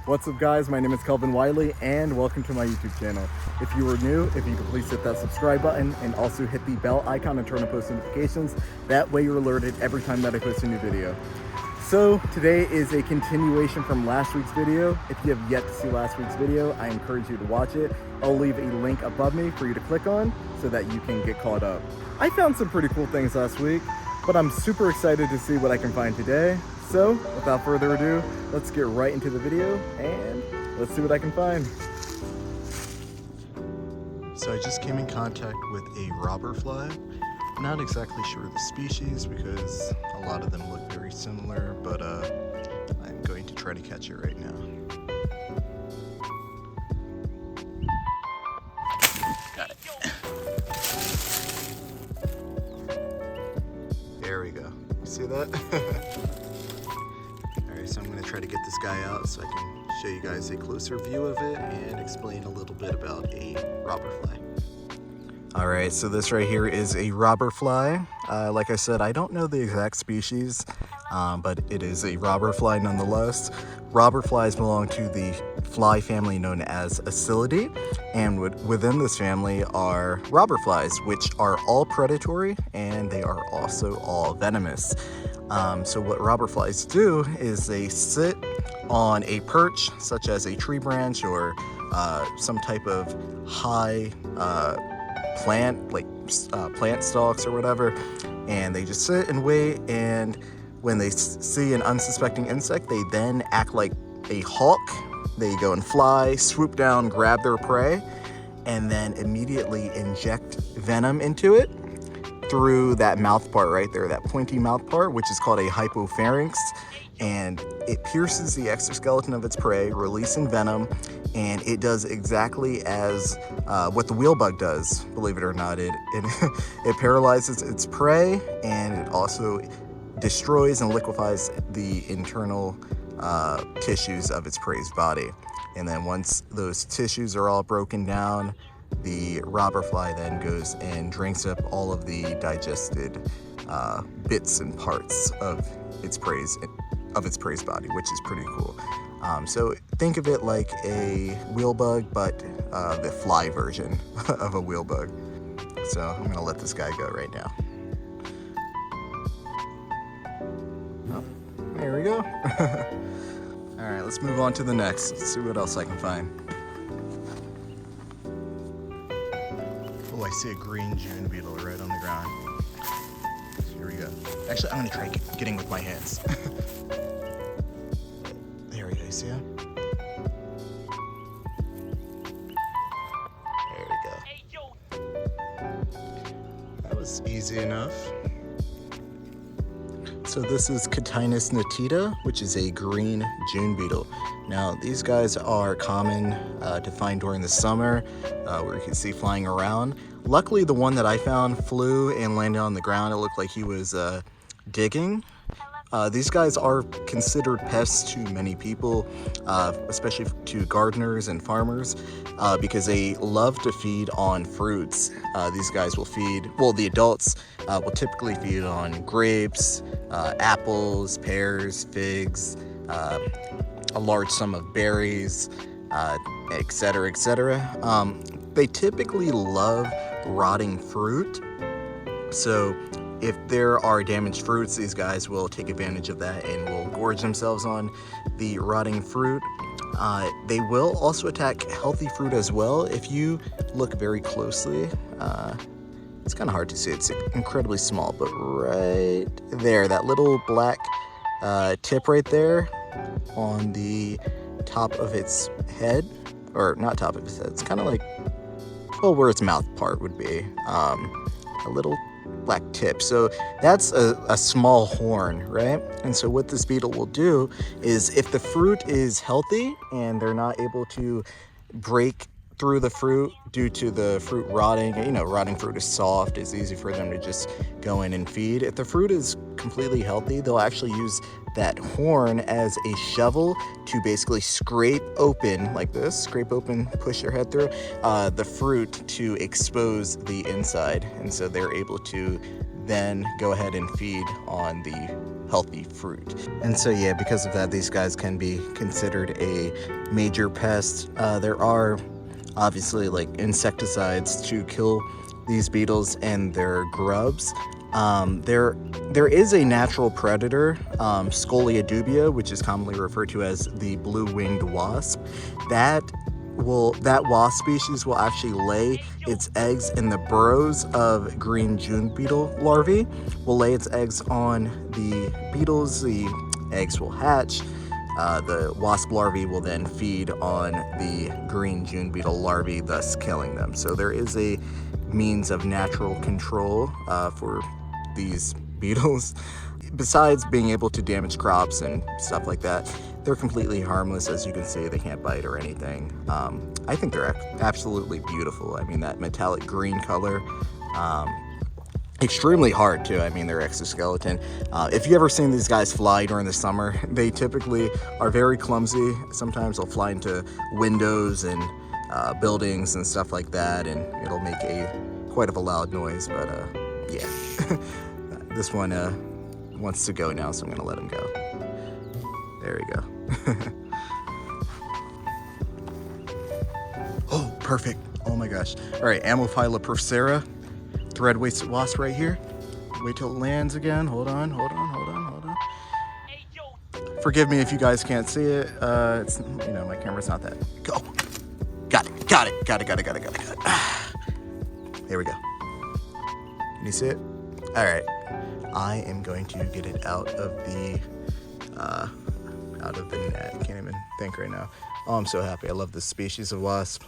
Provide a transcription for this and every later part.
What's up guys, my name is Kelvin Wiley and welcome to my YouTube channel. If you are new, if you could please hit that subscribe button and also hit the bell icon and turn on post notifications. That way you're alerted every time that I post a new video. So today is a continuation from last week's video. If you have yet to see last week's video, I encourage you to watch it. I'll leave a link above me for you to click on so that you can get caught up. I found some pretty cool things last week, but I'm super excited to see what I can find today. So without further ado, let's get right into the video and let's see what I can find. So I just came in contact with a robber fly. Not exactly sure of the species because a lot of them look very similar, but I'm going to try to catch it right now. Got it. There we go. You see that? Alright, so I'm going to try to get this guy out so I can show you guys a closer view of it and explain a little bit about a robber fly. Alright, so this right here is a robber fly. Like I said, I don't know the exact species, but it is a robber fly nonetheless. Robber flies belong to the fly family known as Acilidae, and within this family are robber flies, which are all predatory and they are also all venomous. So what robber flies do is they sit on a perch, such as a tree branch or some type of high plant, like plant stalks or whatever, and they just sit and wait, and when they see an unsuspecting insect, they then act like a hawk. They go and fly, swoop down, grab their prey, and then immediately inject venom into it through that mouth part right there, that pointy mouth part, which is called a hypopharynx, and it pierces the exoskeleton of its prey, releasing venom, and it does exactly as what the wheel bug does, believe it or not. It paralyzes its prey, and it also destroys and liquefies the internal tissues of its prey's body. And then once those tissues are all broken down, the robber fly then goes and drinks up all of the digested bits and parts of its prey's body, which is pretty cool. So think of it like a wheel bug, but the fly version of a wheel bug. So I'm gonna let this guy go right now. Oh, there we go. All right, let's move on to the next. Let's see what else I can find. Oh, I see a green June beetle right on the ground. So here we go. Actually, I'm gonna try getting with my hands. There we go, you see him? There we go. That was easy enough. So this is Catinus natita, which is a green June beetle. Now these guys are common to find during the summer, where you can see flying around. Luckily, the one that I found flew and landed on the ground. It looked like he was digging. These guys are considered pests to many people, especially to gardeners and farmers, because they love to feed on fruits. These guys will feed, well, the adults will typically feed on grapes, apples, pears, figs, a large sum of berries, etc., etc. They typically love rotting fruit. So if there are damaged fruits, these guys will take advantage of that and will gorge themselves on the rotting fruit. They will also attack healthy fruit as well. If you look very closely, it's kind of hard to see. It's incredibly small, but right there, that little black tip right there on the top of its head, or not top of its head, it's kind of like, well, where its mouth part would be, a little black tip. So that's a small horn, right? And so what this beetle will do is, if the fruit is healthy and they're not able to break through the fruit due to the fruit rotting, you know, rotting fruit is soft, it's easy for them to just go in and feed. If the fruit is completely healthy, they'll actually use that horn as a shovel to basically scrape open, like this, scrape open, push their head through the fruit to expose the inside. And so they're able to then go ahead and feed on the healthy fruit. And so yeah, because of that, these guys can be considered a major pest. There are obviously like insecticides to kill these beetles and their grubs. There is a natural predator, Scolia dubia, which is commonly referred to as the blue-winged wasp. That wasp species will actually lay its eggs in the burrows of green June beetle larvae, will lay its eggs on the beetles, the eggs will hatch, the wasp larvae will then feed on the green June beetle larvae, thus killing them. So there is a means of natural control for these beetles. Besides being able to damage crops and stuff like that, they're completely harmless. As you can see, they can't bite or anything. I think they're absolutely beautiful. I mean, that metallic green color, extremely hard too. I mean, their exoskeleton. If you ever seen these guys fly during the summer, they typically are very clumsy. Sometimes they'll fly into windows and buildings and stuff like that, and it'll make quite of a loud noise. But yeah, this one wants to go now, so I'm gonna let him go. There we go. Oh, perfect. Oh my gosh. All right, Ammophila procera, thread-waisted wasp right here. Wait till it lands again. Hold on. Forgive me if you guys can't see it. It's, you know, my camera's not that. Go. Got it. There we go. Can you see it? All right. I am going to get it out of the net. I can't even think right now. Oh, I'm so happy. I love this species of wasp.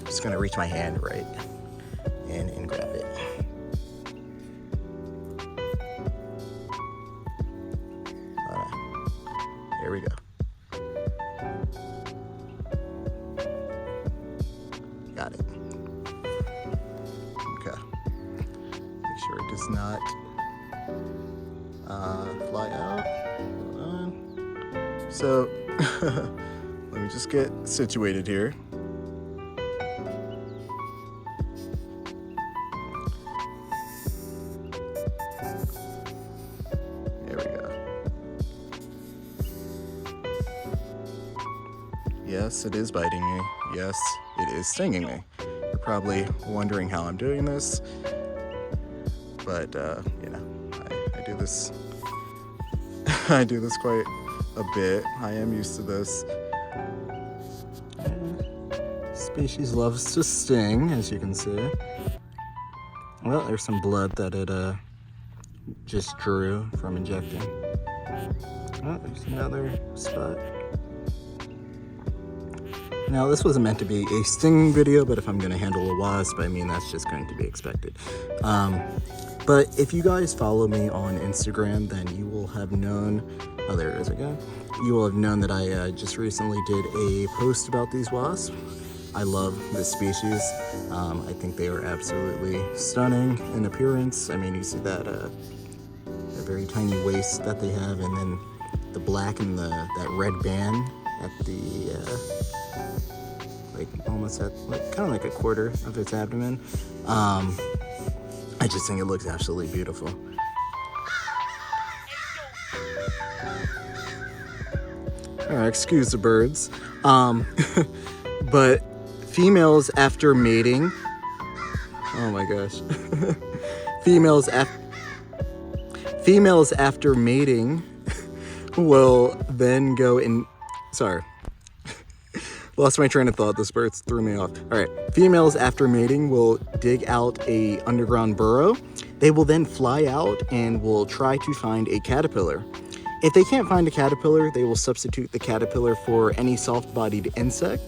Just gonna reach my hand right in and grab it. Here we go. Got it. Okay. Make sure it does not fly out. Hold on. So, let me just get situated here. There we go. Yes, it is biting me. Yes, it is stinging me. You're probably wondering how I'm doing this, but you know, I do this. I do this quite a bit. I am used to this. Species loves to sting, as you can see. Well, there's some blood that it just drew from injecting. Oh, there's another spot. Now, this wasn't meant to be a stinging video, but if I'm going to handle a wasp, I mean, that's just going to be expected. But if you guys follow me on Instagram, then you will have known, oh, there it is again. You will have known that I just recently did a post about these wasps. I love this species. I think they are absolutely stunning in appearance. I mean, you see that very tiny waist that they have, and then the black and that red band at the like almost at like kind of like a quarter of its abdomen. I just think it looks absolutely beautiful. All right, excuse the birds. But females after mating, oh my gosh. Females after mating will then go in, sorry. Lost my train of thought. This bird threw me off. All right. Females after mating will dig out a underground burrow. They will then fly out and will try to find a caterpillar. If they can't find a caterpillar, they will substitute the caterpillar for any soft-bodied insect.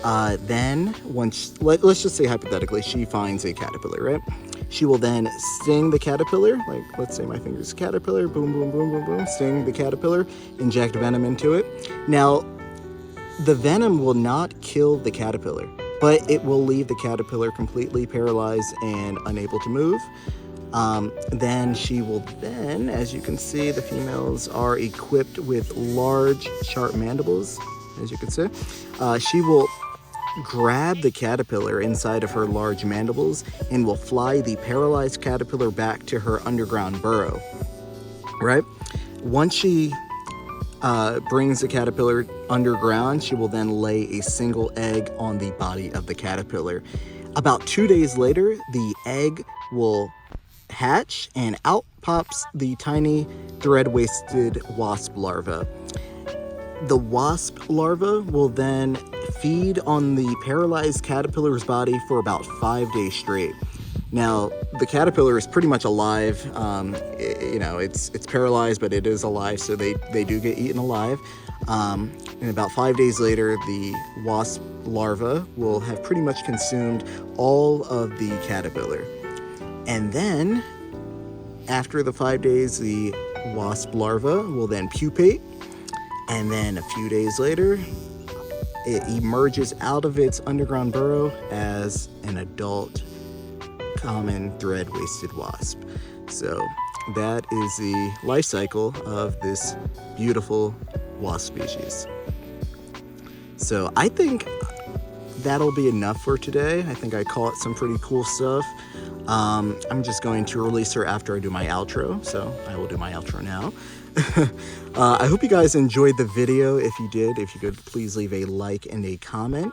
Then once, let's just say hypothetically, she finds a caterpillar, right? She will then sting the caterpillar, like let's say my finger's a caterpillar, boom, boom, boom, boom, boom, sting the caterpillar, inject venom into it. Now, the venom will not kill the caterpillar, but it will leave the caterpillar completely paralyzed and unable to move. Then she will then, as you can see, the females are equipped with large, sharp mandibles, as you can see. She will grab the caterpillar inside of her large mandibles and will fly the paralyzed caterpillar back to her underground burrow. right? Once she brings the caterpillar underground, she will then lay a single egg on the body of the caterpillar. About 2 days later, the egg will hatch and out pops the tiny thread-waisted wasp larva. The wasp larva will then feed on the paralyzed caterpillar's body for about 5 days straight. Now, the caterpillar is pretty much alive. It's paralyzed, but it is alive, so they do get eaten alive. And about 5 days later, the wasp larva will have pretty much consumed all of the caterpillar. And then, after the 5 days, the wasp larva will then pupate. And then a few days later, it emerges out of its underground burrow as an adult common thread-waisted wasp. So that is the life cycle of this beautiful wasp species. So I think that'll be enough for today. I think I caught some pretty cool stuff. I'm just going to release her after I do my outro, so I will do my outro now. I hope you guys enjoyed the video. If you did, if you could please leave a like and a comment.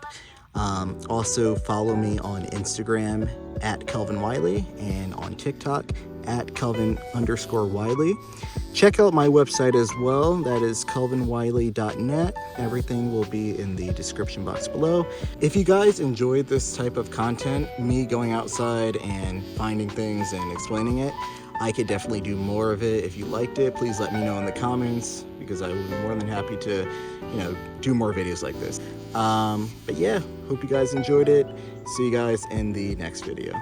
Also follow me on Instagram at Kelvin Wiley and on TikTok at Kelvin_Wiley. Check out my website as well. That is kelvinwiley.net. Everything will be in the description box below. If you guys enjoyed this type of content, me going outside and finding things and explaining it, I could definitely do more of it. If you liked it, please let me know in the comments, because I will be more than happy to, do more videos like this. But yeah, hope you guys enjoyed it. See you guys in the next video.